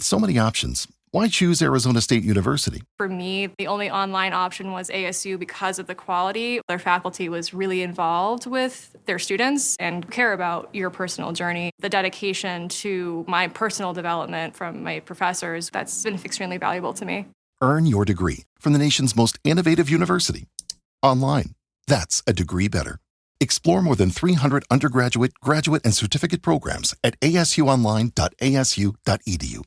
With so many options, why choose Arizona State University? For me, the only online option was ASU because of the quality. Their faculty was really involved with their students and care about your personal journey. The dedication to my personal development from my professors, that's been extremely valuable to me. Earn your degree from the nation's most innovative university. Online. That's a degree better. Explore more than 300 undergraduate, graduate, and certificate programs at asuonline.asu.edu.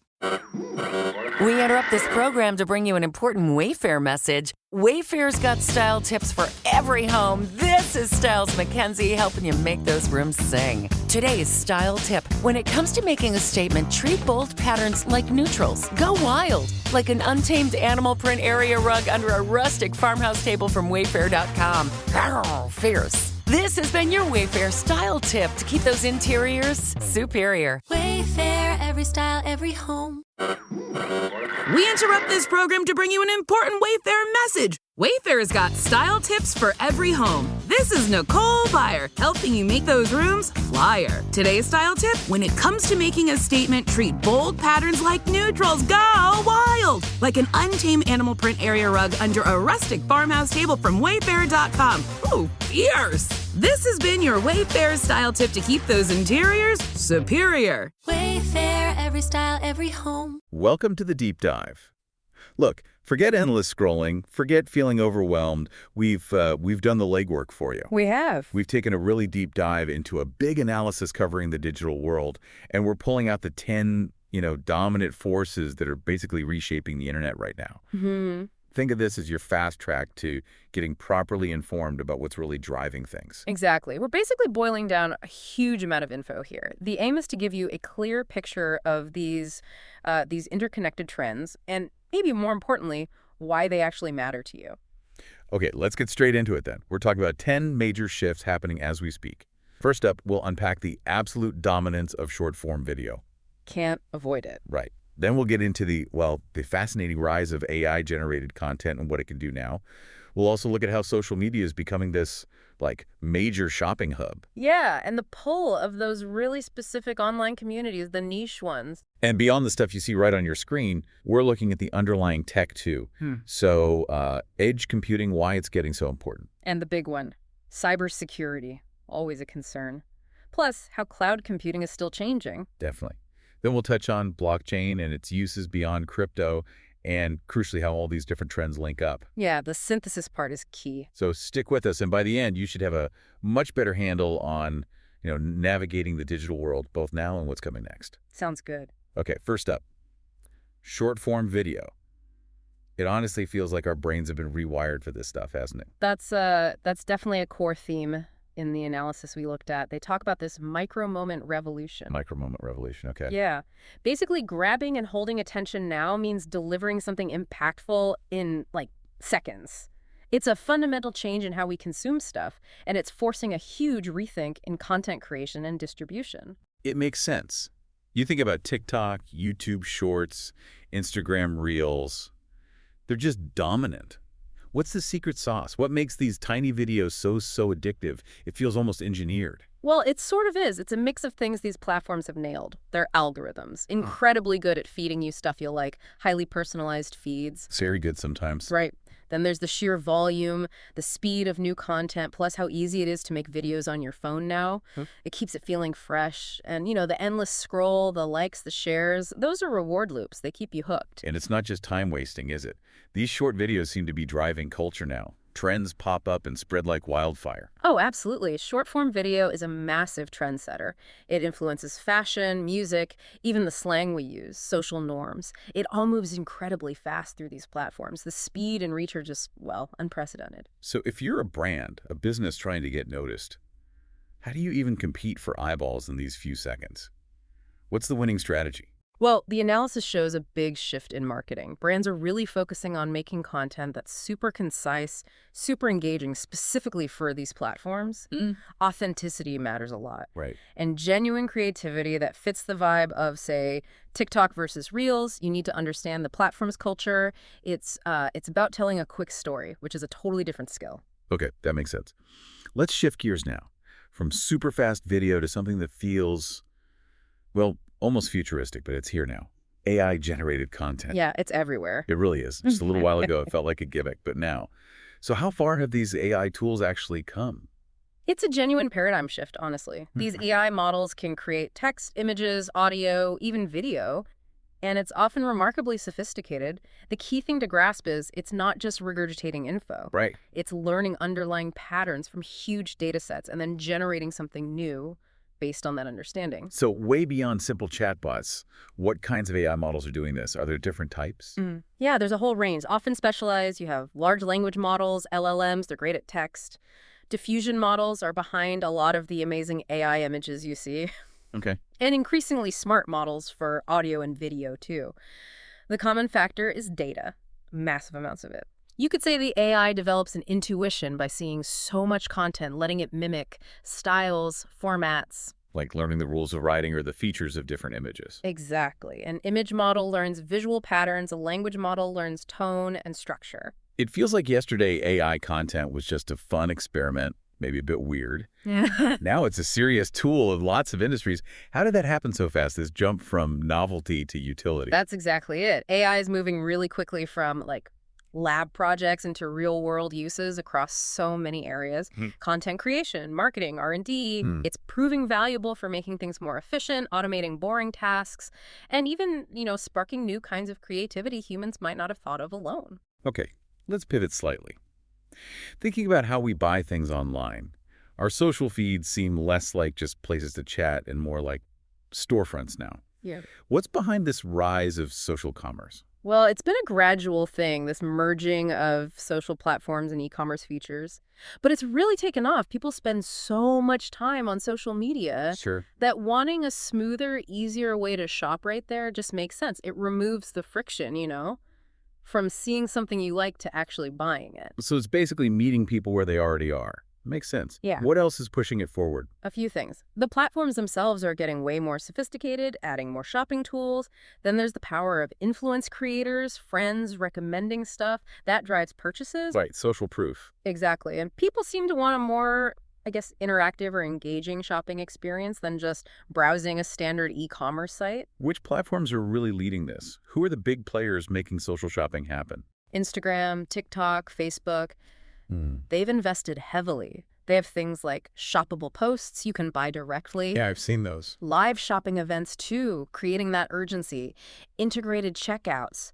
We interrupt this program to bring you an important Wayfair message. Wayfair's got style tips for every home. This is Styles McKenzie helping you make those rooms sing. Today's style tip. When it comes to making a statement, treat bold patterns like neutrals. Go wild, like an untamed animal print area rug under a rustic farmhouse table from Wayfair.com. Arr, fierce. This has been your Wayfair style tip to keep those interiors superior. Wayfair, every style, every home. We interrupt this program to bring you an important Wayfair message. Wayfair's got style tips for every home. This is Nicole Byer, helping you make those rooms flyer. Today's style tip, when it comes to making a statement, treat bold patterns like neutrals. Go wild! Like an untamed animal print area rug under a rustic farmhouse table from Wayfair.com. Ooh, fierce! This has been your Wayfair style tip to keep those interiors superior. Wayfair, every style, every home. Welcome to the deep dive. Look, forget endless scrolling, forget feeling overwhelmed. We've done the legwork for you. We have. We've taken a really deep dive into a big analysis covering the digital world, and we're pulling out the 10, dominant forces that are basically reshaping the internet right now. Mm-hmm. Think of this as your fast track to getting properly informed about what's really driving things. Exactly. We're basically boiling down a huge amount of info here. The aim is to give you a clear picture of these interconnected trends and maybe more importantly, why they actually matter to you. Okay, let's get straight into it then. We're talking about 10 major shifts happening as we speak. First up, we'll unpack the absolute dominance of short-form video. Can't avoid it. Right. Then we'll get into the fascinating rise of AI-generated content and what it can do now. We'll also look at how social media is becoming this, major shopping hub. Yeah, and the pull of those really specific online communities, the niche ones. And beyond the stuff you see right on your screen, we're looking at the underlying tech, too. So, edge computing, why it's getting so important. And the big one, cybersecurity, always a concern. Plus, how cloud computing is still changing. Definitely. Then we'll touch on blockchain and its uses beyond crypto, and crucially how all these different trends link up. Yeah, the synthesis part is key. So stick with us, and by the end, you should have a much better handle on, navigating the digital world, both now and what's coming next. Sounds good. Okay, first up, short-form video. It honestly feels like our brains have been rewired for this stuff, hasn't it? That's definitely a core theme in the analysis we looked at. They talk about this micro-moment revolution. Micro-moment revolution, okay. Yeah. Basically, grabbing and holding attention now means delivering something impactful in, seconds. It's a fundamental change in how we consume stuff, and it's forcing a huge rethink in content creation and distribution. It makes sense. You think about TikTok, YouTube Shorts, Instagram Reels. They're just dominant. What's the secret sauce? What makes these tiny videos so addictive? It feels almost engineered. Well, it sort of is. It's a mix of things these platforms have nailed. Their algorithms, incredibly good at feeding you stuff you'll like, highly personalized feeds. Very good sometimes. Right. Then there's the sheer volume, the speed of new content, plus how easy it is to make videos on your phone now. It keeps it feeling fresh. And, the endless scroll, the likes, the shares, those are reward loops. They keep you hooked. And it's not just time wasting, is it? These short videos seem to be driving culture now. Trends pop up and spread like wildfire. Oh, absolutely. Short-form video is a massive trendsetter. It influences fashion, music, even the slang we use, social norms. It all moves incredibly fast through these platforms. The speed and reach are just, unprecedented. So if you're a brand, a business trying to get noticed, how do you even compete for eyeballs in these few seconds? What's the winning strategy? Well, the analysis shows a big shift in marketing. Brands are really focusing on making content that's super concise, super engaging, specifically for these platforms. Authenticity matters a lot. Right. And genuine creativity that fits the vibe of, say, TikTok versus Reels. You need to understand the platform's culture. It's about telling a quick story, which is a totally different skill. Okay, that makes sense. Let's shift gears now from super fast video to something that feels, almost futuristic, but it's here now. AI-generated content. Yeah, it's everywhere. It really is. Just a little while ago, it felt like a gimmick, but now. So how far have these AI tools actually come? It's a genuine paradigm shift, honestly. These AI models can create text, images, audio, even video, and it's often remarkably sophisticated. The key thing to grasp is it's not just regurgitating info. Right. It's learning underlying patterns from huge data sets and then generating something new based on that understanding. So way beyond simple chatbots, what kinds of AI models are doing this? Are there different types? Yeah, there's a whole range. Often specialized. You have large language models, LLMs, they're great at text. Diffusion models are behind a lot of the amazing AI images you see. Okay. And increasingly smart models for audio and video, too. The common factor is data, massive amounts of it. You could say the AI develops an intuition by seeing so much content, letting it mimic styles, formats. Like learning the rules of writing or the features of different images. Exactly. An image model learns visual patterns, a language model learns tone and structure. It feels like yesterday AI content was just a fun experiment, maybe a bit weird. Now it's a serious tool of lots of industries. How did that happen so fast, this jump from novelty to utility? That's exactly it. AI is moving really quickly from lab projects into real-world uses across so many areas. Content creation, marketing, R&D. It's proving valuable for making things more efficient, automating boring tasks, and even, sparking new kinds of creativity humans might not have thought of alone. Okay, let's pivot slightly. Thinking about how we buy things online, our social feeds seem less like just places to chat and more like storefronts now. Yeah. What's behind this rise of social commerce? Well, it's been a gradual thing, this merging of social platforms and e-commerce features. But it's really taken off. People spend so much time on social media Sure. that wanting a smoother, easier way to shop right there just makes sense. It removes the friction, from seeing something you like to actually buying it. So it's basically meeting people where they already are. Makes sense. Yeah. What else is pushing it forward? A few things. The platforms themselves are getting way more sophisticated, adding more shopping tools. Then there's the power of influence creators, friends recommending stuff. That drives purchases. Right, social proof. Exactly. And people seem to want a more, interactive or engaging shopping experience than just browsing a standard e-commerce site. Which platforms are really leading this? Who are the big players making social shopping happen? Instagram, TikTok, Facebook. They've invested heavily. They have things like shoppable posts you can buy directly. Yeah, I've seen those. Live shopping events, too, creating that urgency. Integrated checkouts.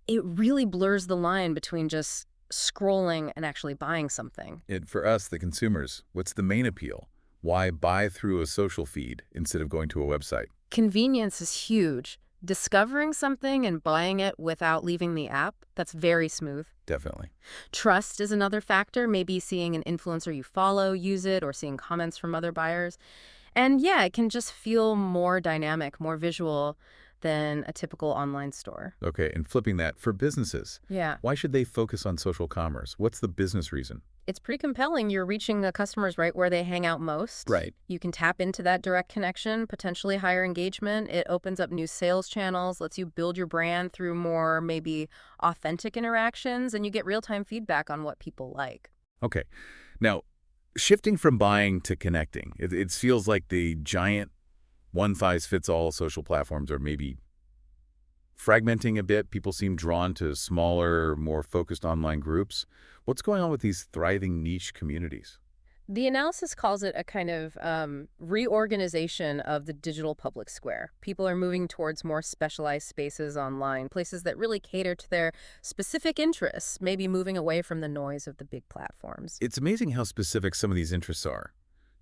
It really blurs the line between just scrolling and actually buying something. For us, the consumers, what's the main appeal? Why buy through a social feed instead of going to a website? Convenience is huge. Discovering something and buying it without leaving the app, that's very smooth. Definitely. Trust is another factor, maybe seeing an influencer you follow use it or seeing comments from other buyers. And yeah, it can just feel more dynamic, more visual than a typical online store. Okay, and flipping that, for businesses, Yeah. why should they focus on social commerce? What's the business reason? It's pretty compelling. You're reaching the customers right where they hang out most. Right. You can tap into that direct connection, potentially higher engagement. It opens up new sales channels, lets you build your brand through more maybe authentic interactions, and you get real-time feedback on what people like. Okay. Now, shifting from buying to connecting, it feels like the giant one-size-fits-all social platforms are maybe fragmenting a bit. People seem drawn to smaller, more focused online groups. What's going on with these thriving niche communities? The analysis calls it a kind of reorganization of the digital public square. People are moving towards more specialized spaces online, places that really cater to their specific interests, maybe moving away from the noise of the big platforms. It's amazing how specific some of these interests are.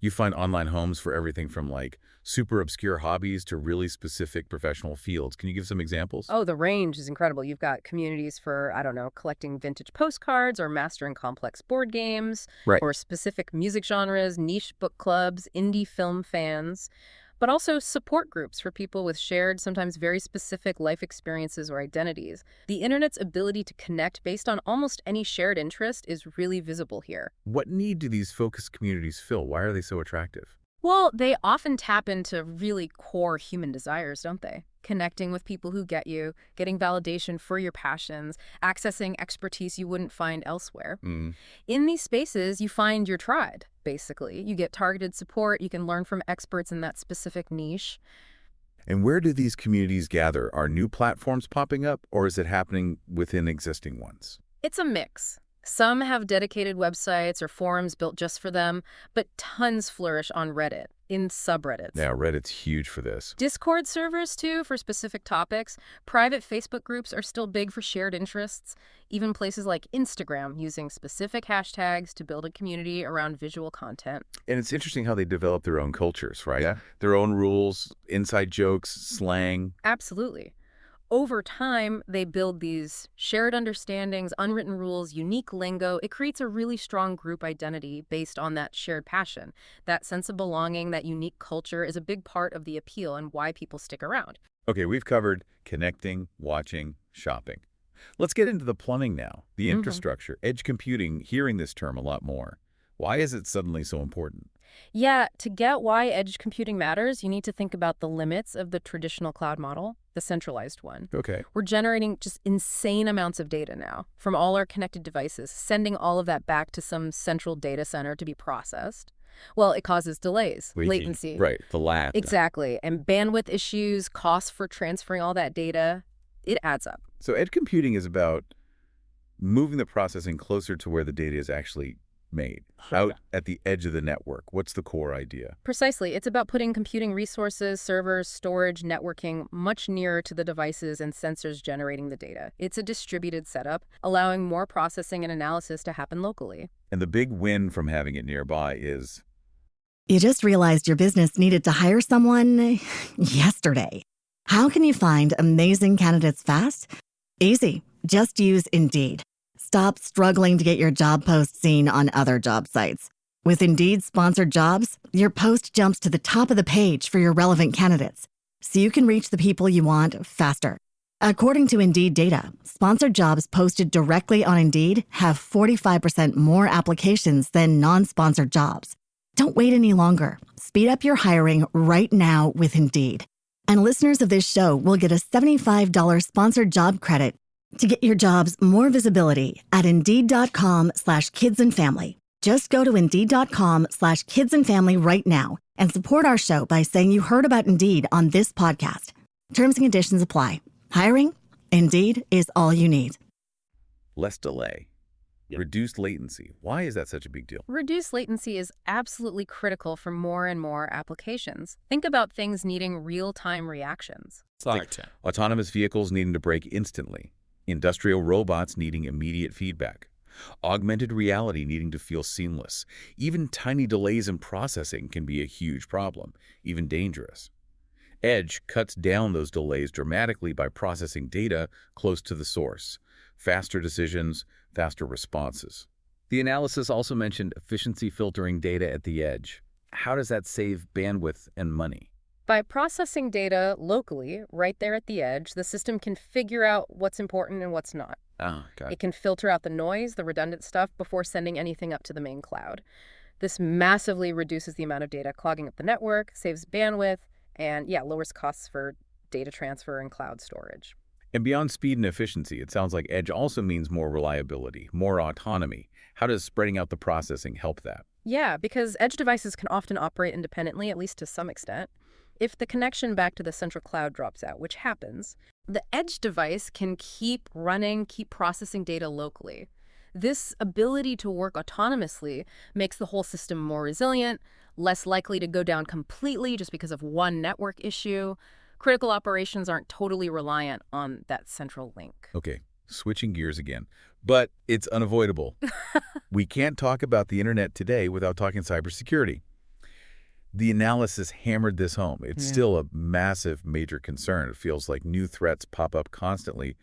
You find online homes for everything from like super obscure hobbies to really specific professional fields. Can you give some examples? Oh, the range is incredible. You've got communities for, collecting vintage postcards or mastering complex board games, Right. or specific music genres, niche book clubs, indie film fans, but also support groups for people with shared, sometimes very specific life experiences or identities. The internet's ability to connect based on almost any shared interest is really visible here. What need do these focused communities fill? Why are they so attractive? Well, they often tap into really core human desires, don't they? Connecting with people who get you, getting validation for your passions, accessing expertise you wouldn't find elsewhere. In these spaces, you find your tribe, basically. You get targeted support, you can learn from experts in that specific niche. And where do these communities gather? Are new platforms popping up, or is it happening within existing ones? It's a mix. Some have dedicated websites or forums built just for them, but tons flourish on Reddit, in subreddits. Yeah, Reddit's huge for this. Discord servers, too, for specific topics. Private Facebook groups are still big for shared interests. Even places like Instagram using specific hashtags to build a community around visual content. And it's interesting how they develop their own cultures, right? Yeah. Their own rules, inside jokes, slang. Absolutely. Over time, they build these shared understandings, unwritten rules, unique lingo. It creates a really strong group identity based on that shared passion. That sense of belonging, that unique culture is a big part of the appeal and why people stick around. Okay, we've covered connecting, watching, shopping. Let's get into the plumbing now, the infrastructure, edge computing, hearing this term a lot more. Why is it suddenly so important? Yeah, to get why edge computing matters, you need to think about the limits of the traditional cloud model, the centralized one. Okay. We're generating just insane amounts of data now from all our connected devices, sending all of that back to some central data center to be processed. Well, it causes delays, latency. Right, the lag. Exactly. And bandwidth issues, costs for transferring all that data, it adds up. So edge computing is about moving the processing closer to where the data is actually made, out at the edge of the network. What's the core idea? Precisely. It's about putting computing resources, servers, storage, networking much nearer to the devices and sensors generating the data. It's a distributed setup, allowing more processing and analysis to happen locally. And the big win from having it nearby is... You just realized your business needed to hire someone yesterday. How can you find amazing candidates fast? Easy. Just use Indeed. Stop struggling to get your job post seen on other job sites. With Indeed sponsored jobs, your post jumps to the top of the page for your relevant candidates, so you can reach the people you want faster. According to Indeed data, sponsored jobs posted directly on Indeed have 45% more applications than non-sponsored jobs. Don't wait any longer. Speed up your hiring right now with Indeed. And listeners of this show will get a $75 sponsored job credit to get your jobs more visibility at Indeed.com/kidsandfamily. Just go to Indeed.com/kidsandfamily right now and support our show by saying you heard about Indeed on this podcast. Terms and conditions apply. Hiring? Indeed is all you need. Less delay. Yep. Reduced latency. Why is that such a big deal? Reduced latency is absolutely critical for more and more applications. Think about things needing real-time reactions. Like autonomous vehicles needing to brake instantly. Industrial robots needing immediate feedback. Augmented reality needing to feel seamless. Even tiny delays in processing can be a huge problem, even dangerous. Edge cuts down those delays dramatically by processing data close to the source. Faster decisions, faster responses. The analysis also mentioned efficiency filtering data at the edge. How does that save bandwidth and money? By processing data locally, right there at the edge, the system can figure out what's important and what's not. Oh, got it. It can filter out the noise, the redundant stuff, before sending anything up to the main cloud. This massively reduces the amount of data clogging up the network, saves bandwidth, and lowers costs for data transfer and cloud storage. And beyond speed and efficiency, it sounds like edge also means more reliability, more autonomy. How does spreading out the processing help that? Yeah, because edge devices can often operate independently, at least to some extent. If the connection back to the central cloud drops out, which happens, the edge device can keep running, keep processing data locally. This ability to work autonomously makes the whole system more resilient, less likely to go down completely just because of one network issue. Critical operations aren't totally reliant on that central link. Okay, switching gears again. But it's unavoidable. We can't talk about the internet today without talking cybersecurity. The analysis hammered this home. It's still a massive, major concern. It feels like new threats pop up constantly.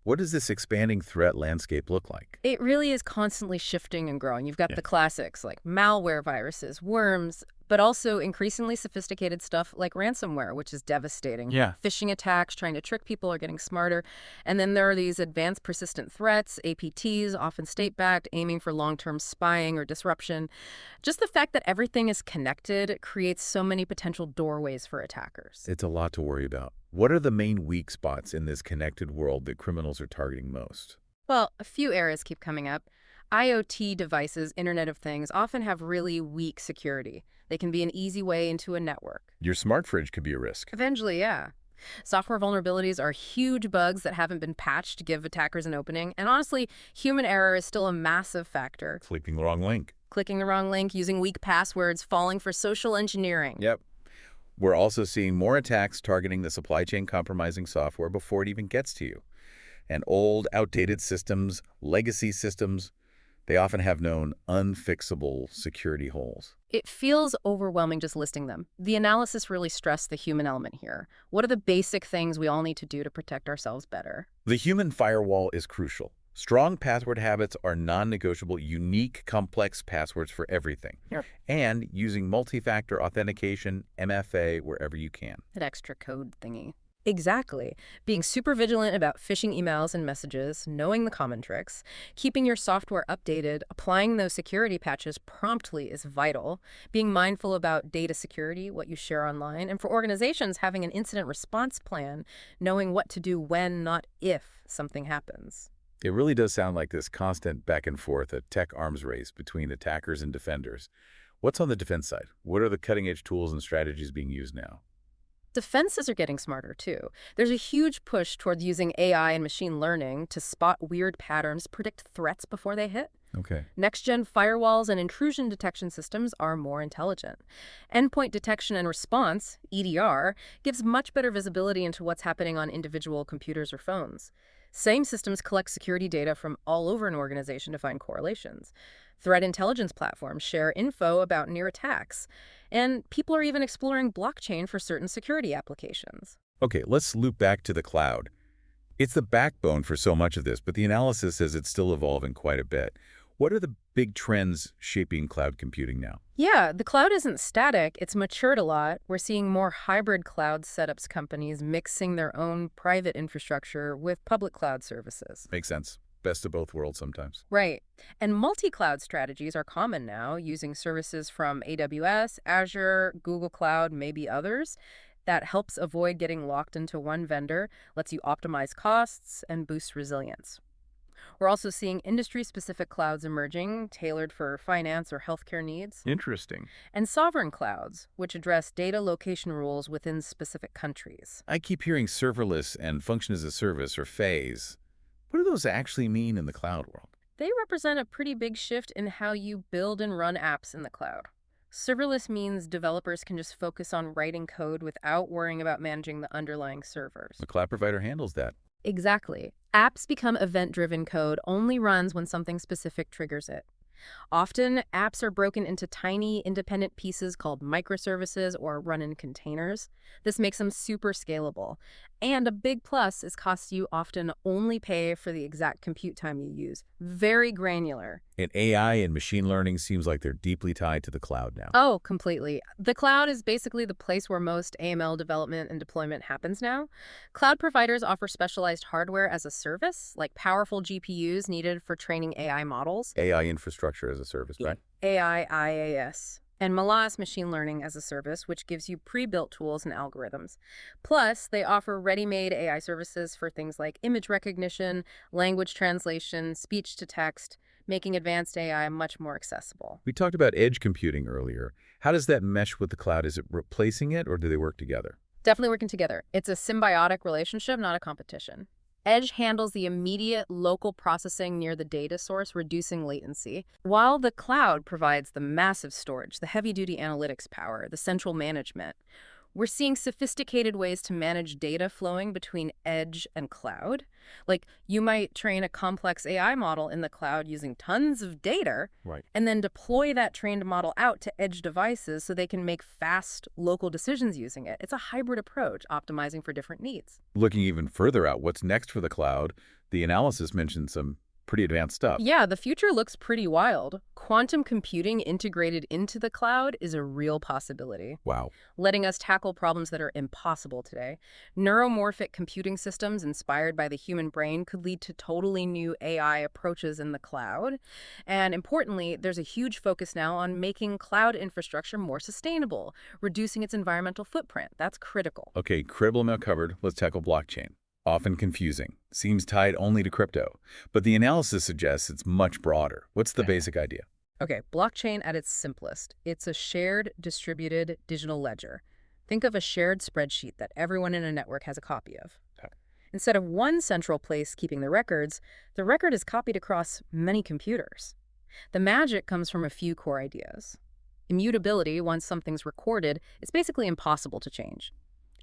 What does this expanding threat landscape look like? It really is constantly shifting and growing. You've got the classics like malware, viruses, worms, but also increasingly sophisticated stuff like ransomware, which is devastating. Phishing attacks, trying to trick people, are getting smarter. And then there are these advanced persistent threats, APTs, often state-backed, aiming for long-term spying or disruption. Just the fact that everything is connected creates so many potential doorways for attackers. It's a lot to worry about. What are the main weak spots in this connected world that criminals are targeting most? Well, a few areas keep coming up. IoT devices, Internet of Things, often have really weak security. They can be an easy way into a network. Your smart fridge could be a risk. Eventually, yeah. Software vulnerabilities are huge bugs that haven't been patched to give attackers an opening. And honestly, human error is still a massive factor. Clicking the wrong link. Clicking the wrong link, using weak passwords, falling for social engineering. Yep. We're also seeing more attacks targeting the supply chain compromising software before it even gets to you. And old, outdated systems, legacy systems, they often have known unfixable security holes. It feels overwhelming just listing them. The analysis really stressed the human element here. What are the basic things we all need to do to protect ourselves better? The human firewall is crucial. Strong password habits are non-negotiable, unique, complex passwords for everything. Yep. And using multi-factor authentication, MFA, wherever you can. That extra code thingy. Exactly. Being super vigilant about phishing emails and messages, knowing the common tricks, keeping your software updated, applying those security patches promptly is vital. Being mindful about data security, what you share online, and for organizations, having an incident response plan, knowing what to do when, not if, something happens. It really does sound like this constant back and forth, a tech arms race between attackers and defenders. What's on the defense side? What are the cutting-edge tools and strategies being used now? Defenses are getting smarter, too. There's a huge push towards using AI and machine learning to spot weird patterns, predict threats before they hit. Okay. Next-gen firewalls and intrusion detection systems are more intelligent. Endpoint detection and response, EDR, gives much better visibility into what's happening on individual computers or phones. Same systems collect security data from all over an organization to find correlations. Threat intelligence platforms share info about near attacks. And people are even exploring blockchain for certain security applications. Okay, let's loop back to the cloud. It's the backbone for so much of this, but the analysis says it's still evolving quite a bit. What are the big trends shaping cloud computing now? Yeah, the cloud isn't static. It's matured a lot. We're seeing more hybrid cloud setups companies mixing their own private infrastructure with public cloud services. Makes sense. Best of both worlds sometimes. Right. And multi-cloud strategies are common now, using services from AWS, Azure, Google Cloud, maybe others. That helps avoid getting locked into one vendor, lets you optimize costs, and boosts resilience. We're also seeing industry-specific clouds emerging, tailored for finance or healthcare needs. Interesting. And sovereign clouds, which address data location rules within specific countries. I keep hearing serverless and function as a service, or FAS. What do those actually mean in the cloud world? They represent a pretty big shift in how you build and run apps in the cloud. Serverless means developers can just focus on writing code without worrying about managing the underlying servers. The cloud provider handles that. Exactly. Apps become event-driven code, only runs when something specific triggers it. Often, apps are broken into tiny, independent pieces called microservices or run in containers. This makes them super scalable. And a big plus is costs you often only pay for the exact compute time you use. Very granular. And AI and machine learning seems like they're deeply tied to the cloud now. Oh, completely. The cloud is basically the place where most AML development and deployment happens now. Cloud providers offer specialized hardware as a service, like powerful GPUs needed for training AI models. AI infrastructure as a service, right? AI IaaS. And Malas machine learning as a service, which gives you pre-built tools and algorithms. Plus, they offer ready-made AI services for things like image recognition, language translation, speech-to-text, making advanced AI much more accessible. We talked about edge computing earlier. How does that mesh with the cloud? Is it replacing it, or do they work together? Definitely working together. It's a symbiotic relationship, not a competition. Edge handles the immediate local processing near the data source, reducing latency, while the cloud provides the massive storage, the heavy-duty analytics power, the central management. We're seeing sophisticated ways to manage data flowing between edge and cloud. Like, you might train a complex AI model in the cloud using tons of data, Right. and then deploy that trained model out to edge devices so they can make fast local decisions using it. It's a hybrid approach, optimizing for different needs. Looking even further out, what's next for the cloud? The analysis mentioned some pretty advanced stuff. Yeah, the future looks pretty wild. Quantum computing integrated into the cloud is a real possibility, Wow. letting us tackle problems that are impossible today. Neuromorphic computing systems inspired by the human brain could lead to totally new AI approaches in the cloud. And importantly, there's a huge focus now on making cloud infrastructure more sustainable, reducing its environmental footprint. That's critical. Okay, critical amount covered. Let's tackle blockchain. Often confusing. Seems tied only to crypto. But the analysis suggests it's much broader. What's the basic idea? Okay, blockchain at its simplest. It's a shared, distributed digital ledger. Think of a shared spreadsheet that everyone in a network has a copy of. Okay. Instead of one central place keeping the record is copied across many computers. The magic comes from a few core ideas. Immutability, once something's recorded, is basically impossible to change.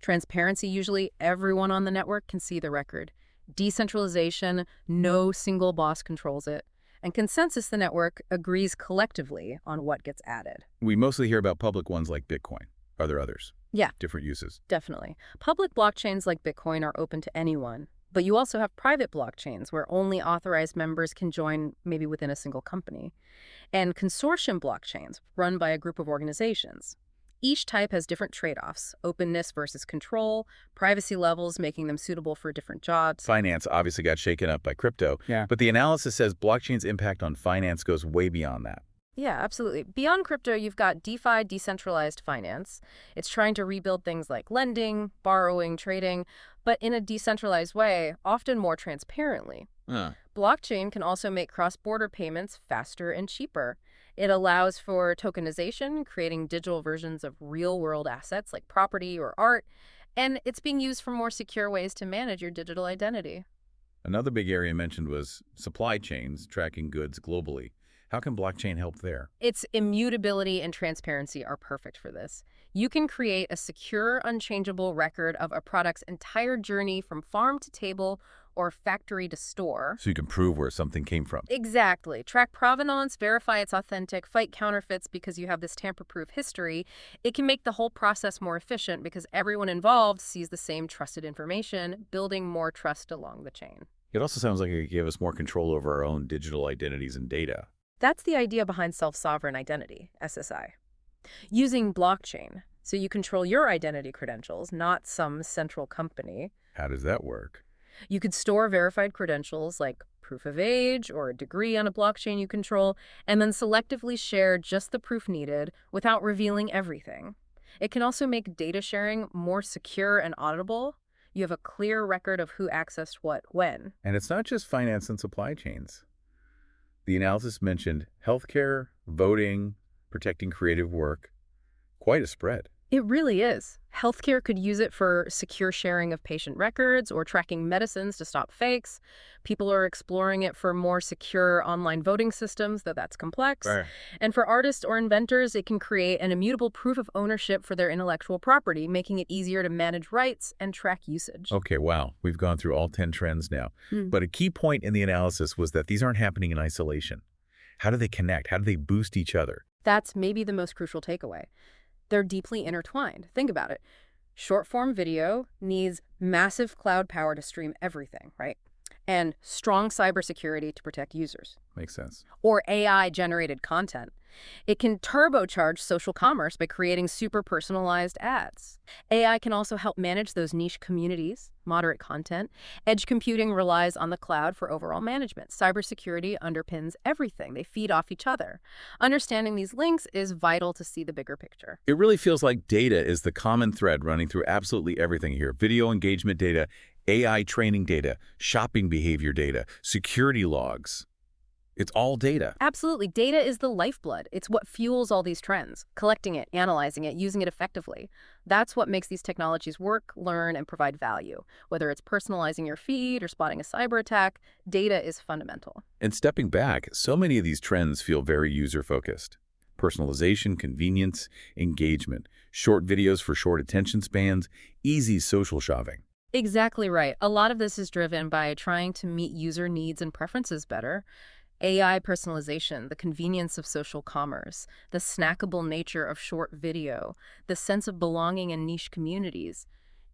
Transparency, usually everyone on the network can see the record. Decentralization, no single boss controls it. And consensus, the network agrees collectively on what gets added. We mostly hear about public ones like Bitcoin. Are there others? Yeah, Different uses? definitely. Public blockchains like Bitcoin are open to anyone. But you also have private blockchains where only authorized members can join, maybe within a single company. And consortium blockchains run by a group of organizations. Each type has different trade-offs: openness versus control, privacy levels making them suitable for different jobs. Finance obviously got shaken up by crypto. Yeah. But the analysis says blockchain's impact on finance goes way beyond that. Yeah, absolutely. Beyond crypto, you've got DeFi, decentralized finance. It's trying to rebuild things like lending, borrowing, trading, but in a decentralized way, often more transparently. Blockchain can also make cross-border payments faster and cheaper. It allows for tokenization, creating digital versions of real-world assets like property or art, and it's being used for more secure ways to manage your digital identity. Another big area mentioned was supply chains, tracking goods globally. How can blockchain help there? Its immutability and transparency are perfect for this. You can create a secure, unchangeable record of a product's entire journey from farm to table or factory to store. So you can prove where something came from. Exactly. Track provenance, verify it's authentic, fight counterfeits because you have this tamper-proof history. It can make the whole process more efficient because everyone involved sees the same trusted information, building more trust along the chain. It also sounds like it could give us more control over our own digital identities and data. That's the idea behind self-sovereign identity, SSI. Using blockchain, so you control your identity credentials, not some central company. How does that work? You could store verified credentials like proof of age or a degree on a blockchain you control, and then selectively share just the proof needed without revealing everything. It can also make data sharing more secure and auditable. You have a clear record of who accessed what when. And it's not just finance and supply chains. The analysis mentioned healthcare, voting, protecting creative work. Quite a spread. It really is. Healthcare could use it for secure sharing of patient records or tracking medicines to stop fakes. People are exploring it for more secure online voting systems, though that's complex. Right. And for artists or inventors, it can create an immutable proof of ownership for their intellectual property, making it easier to manage rights and track usage. Okay, wow. We've gone through all 10 trends now. But a key point in the analysis was that these aren't happening in isolation. How do they connect? How do they boost each other? That's maybe the most crucial takeaway. They're deeply intertwined. Think about it. Short-form video needs massive cloud power to stream everything, right? And strong cybersecurity to protect users. Makes sense. Or AI-generated content. It can turbocharge social commerce by creating super personalized ads. AI can also help manage those niche communities, moderate content. Edge computing relies on the cloud for overall management. Cybersecurity underpins everything. They feed off each other. Understanding these links is vital to see the bigger picture. It really feels like data is the common thread running through absolutely everything here. Video engagement data, AI training data, shopping behavior data, security logs. It's all data. Absolutely. Data is the lifeblood. It's what fuels all these trends. Collecting it, analyzing it, using it effectively. That's what makes these technologies work, learn, and provide value. Whether it's personalizing your feed or spotting a cyber attack, data is fundamental. And stepping back, so many of these trends feel very user-focused. Personalization, convenience, engagement, short videos for short attention spans, easy social shopping. Exactly right. A lot of this is driven by trying to meet user needs and preferences better. AI personalization, the convenience of social commerce, the snackable nature of short video, the sense of belonging in niche communities.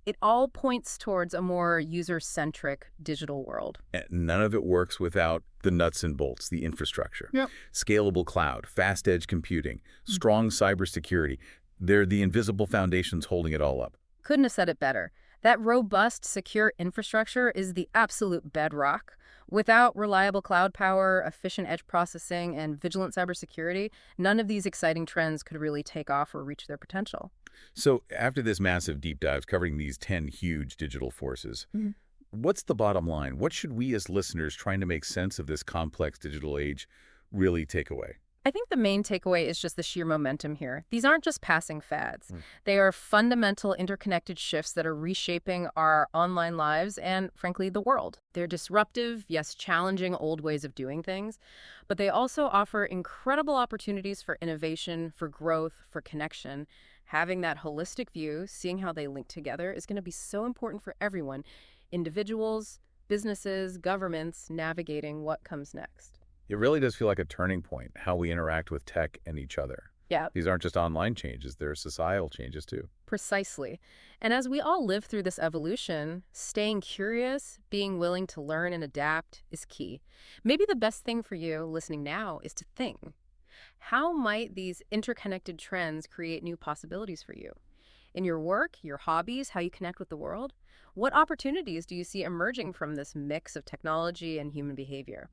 It all points towards a more user-centric digital world. And none of it works without the nuts and bolts, the infrastructure. Yep. Scalable cloud, fast edge computing, strong cybersecurity. They're the invisible foundations holding it all up. Couldn't have said it better. That robust, secure infrastructure is the absolute bedrock. Without reliable cloud power, efficient edge processing, and vigilant cybersecurity, none of these exciting trends could really take off or reach their potential. So after this massive deep dive covering these 10 huge digital forces, what's the bottom line? What should we as listeners trying to make sense of this complex digital age really take away? I think the main takeaway is just the sheer momentum here. These aren't just passing fads. They are fundamental interconnected shifts that are reshaping our online lives and, frankly, the world. They're disruptive, yes, challenging old ways of doing things, but they also offer incredible opportunities for innovation, for growth, for connection. Having that holistic view, seeing how they link together, is going to be so important for everyone, individuals, businesses, governments, navigating what comes next. It really does feel like a turning point, how we interact with tech and each other. Yeah. These aren't just online changes, they're societal changes too. Precisely. And as we all live through this evolution, staying curious, being willing to learn and adapt is key. Maybe the best thing for you listening now is to think, how might these interconnected trends create new possibilities for you? In your work, your hobbies, how you connect with the world? What opportunities do you see emerging from this mix of technology and human behavior?